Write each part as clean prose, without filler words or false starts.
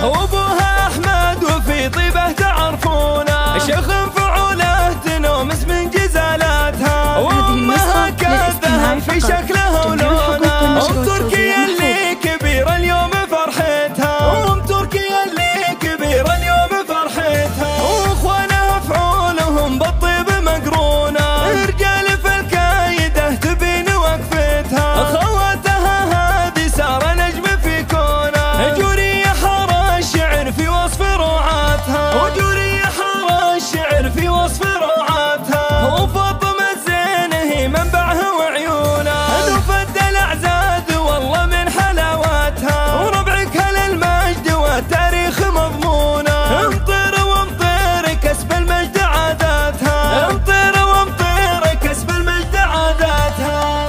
وابوها احمد وفي طيبه تعرفونه، شيخ فعوله تنومس من جزالاتها، وامها كالذهب في شكلها ولونها، ام تركيا اللي كبيره اليوم فرحتها، ام تركيا اللي كبيره اليوم فرحتها، واخوانها فعولهم بالطيب مقرونه، رجال في الكايده تبين وقفتها، خواتها هذه ساره نجم في كونه، جوريه حار الشعر في وصف روعاتها، وجوريه حار الشعر في وصف روعاتها، وفاطمه الزينه هي منبعها وعيونها، نفد الاعزاد والله من حلاواتها، وربعك هالمجد والتاريخ مضمونه، امطر وامطر كسب المجد عاداتها، امطر وامطر كسب المجد عاداتها.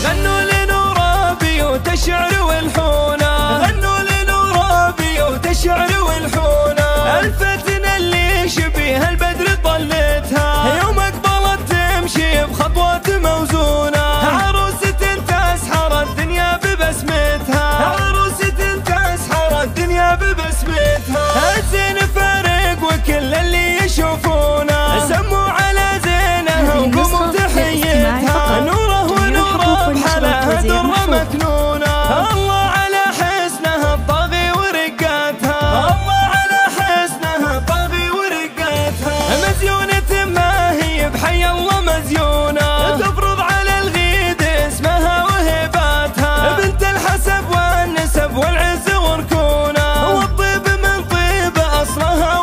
غنوا لنورا بيوت الشعر والحونه، غنوا لنورا بيوت الشعر والحونه، الفتنه اللي شبيها البدر طلتها، يوم اقبلت تمشي بخطوات موزونه، عروسة تسحر الدنيا ببسمتها، عروسة تسحر الدنيا ببسمتها، الزين فارق وكل اللي يشوفونه، سموا على زينها وقوموا تحيتها، نوره ونوره بحلاها دره مكنونه، الله على حسنها الطاغي ورقاتها، الله على حسنها الطاغي ورقاتها، مزيونة ما هي بحي الله مزيونه، تفرض على الغيد اسمها وهباتها، بنت الحسب والنسب والعز وركونه، والطيب من طيب اصلها